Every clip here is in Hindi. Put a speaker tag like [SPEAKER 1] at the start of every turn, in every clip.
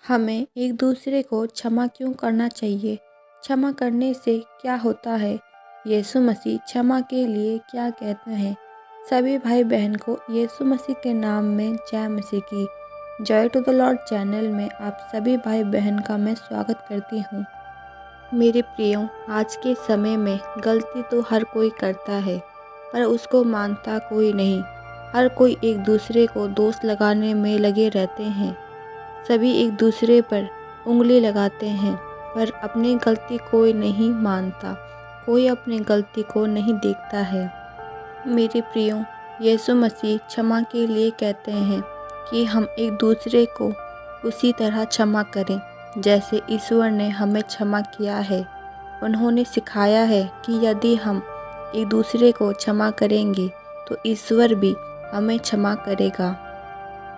[SPEAKER 1] हमें एक दूसरे को क्षमा क्यों करना चाहिए? क्षमा करने से क्या होता है? यीशु मसीह क्षमा के लिए क्या कहते हैं? सभी भाई बहन को यीशु मसीह के नाम में जय मसीह की। Joy to the Lord channel में आप सभी भाई बहन का मैं स्वागत करती हूँ। मेरे प्रियो, आज के समय में गलती तो हर कोई करता है, पर उसको मानता कोई नहीं। हर कोई एक दूसरे को दोष लगाने में लगे रहते हैं। सभी एक दूसरे पर उंगली लगाते हैं, पर अपनी गलती कोई नहीं मानता, कोई अपनी गलती को नहीं देखता है। मेरे प्रियो, यीशु मसीह क्षमा के लिए कहते हैं कि हम एक दूसरे को उसी तरह क्षमा करें जैसे ईश्वर ने हमें क्षमा किया है। उन्होंने सिखाया है कि यदि हम एक दूसरे को क्षमा करेंगे तो ईश्वर भी हमें क्षमा करेगा।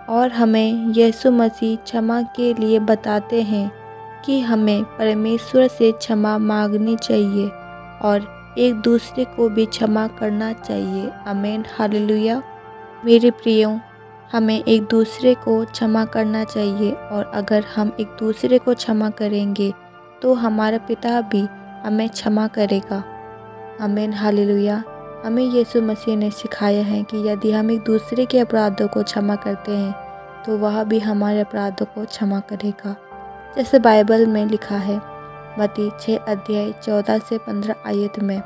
[SPEAKER 1] और हमें यीशु मसीह क्षमा के लिए बताते हैं कि हमें परमेश्वर से क्षमा मांगनी चाहिए और एक दूसरे को भी क्षमा करना चाहिए। आमीन, हालेलुया। मेरे प्रियो, हमें एक दूसरे को क्षमा करना चाहिए और अगर हम एक दूसरे को क्षमा करेंगे तो हमारा पिता भी हमें क्षमा करेगा। आमीन, हालेलुया। हमें यीशु मसीह ने सिखाया है कि यदि हम एक दूसरे के अपराधों को क्षमा करते हैं तो वह भी हमारे अपराधों को क्षमा करेगा। जैसे बाइबल में लिखा है मत्ती 6 अध्याय 14 से 15 आयत में,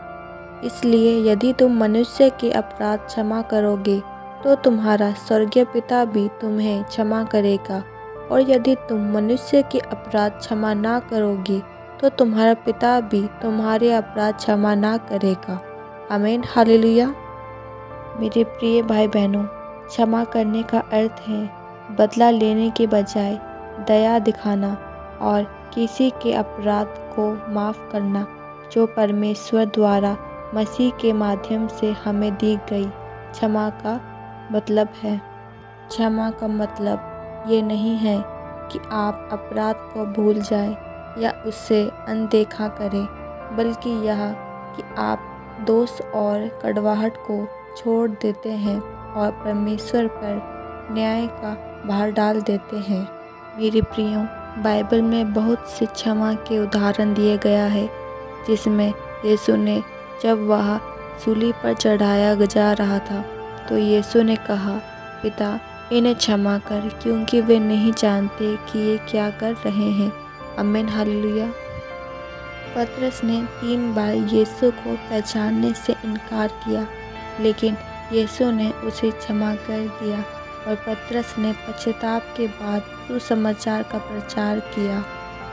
[SPEAKER 1] इसलिए यदि तुम मनुष्य के अपराध क्षमा करोगे तो तुम्हारा स्वर्गीय पिता भी तुम्हें क्षमा करेगा, और यदि तुम मनुष्य के अपराध क्षमा ना करोगे तो तुम्हारा पिता भी तुम्हारे अपराध क्षमा ना करेगा। आमीन, हालेलुया। मेरे प्रिय भाई बहनों, क्षमा करने का अर्थ है बदला लेने के बजाय दया दिखाना और किसी के अपराध को माफ़ करना, जो परमेश्वर द्वारा मसीह के माध्यम से हमें दी गई क्षमा का मतलब है। क्षमा का मतलब ये नहीं है कि आप अपराध को भूल जाएं या उससे अनदेखा करें, बल्कि यह कि आप दोष और कड़वाहट को छोड़ देते हैं और परमेश्वर पर न्याय का भार डाल देते हैं। मेरे प्रियो, बाइबल में बहुत से क्षमा के उदाहरण दिए गया है, जिसमें यीशु ने जब वह सूली पर चढ़ाया जा रहा था तो यीशु ने कहा, पिता इन्हें क्षमा कर, क्योंकि वे नहीं जानते कि ये क्या कर रहे हैं। आमीन, हालेलुया। पतरस ने 3 बार यीशु को पहचानने से इनकार किया, लेकिन यीशु ने उसे क्षमा कर दिया और पतरस ने पश्चाताप के बाद सुसमाचार का प्रचार किया।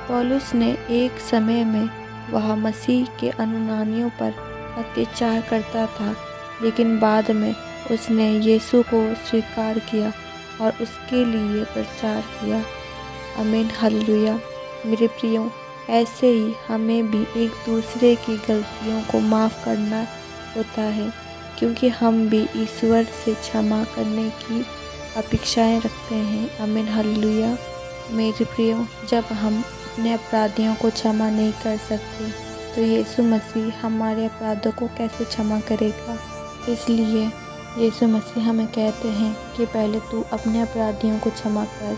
[SPEAKER 1] पौलुस ने एक समय में वह मसीह के अनुयायियों पर अत्याचार करता था, लेकिन बाद में उसने यीशु को स्वीकार किया और उसके लिए प्रचार किया। आमीन, हालेलुया। मेरे प्रियो, ऐसे ही हमें भी एक दूसरे की गलतियों को माफ़ करना होता है, क्योंकि हम भी ईश्वर से क्षमा करने की अपेक्षाएं रखते हैं। आमीन, हालेलुया। मेरे प्रियो, जब हम अपने अपराधियों को क्षमा नहीं कर सकते तो यीशु मसीह हमारे अपराधों को कैसे क्षमा करेगा? इसलिए यीशु मसीह हमें कहते हैं कि पहले तू अपने अपराधियों को क्षमा कर,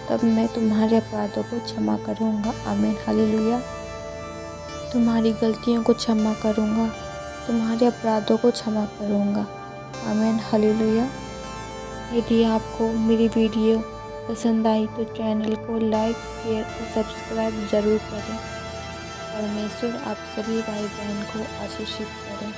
[SPEAKER 1] तब मैं तुम्हारे अपराधों को क्षमा करूँगा। आमीन, हालेलुया। तुम्हारी गलतियों को क्षमा करूँगा, तुम्हारे अपराधों को क्षमा करूँगा। आमीन, हालेलुया। यदि आपको मेरी वीडियो पसंद आई तो चैनल को लाइक, शेयर और सब्सक्राइब ज़रूर करें। परमेश्वर आप सभी भाई बहन को आशीषित करें।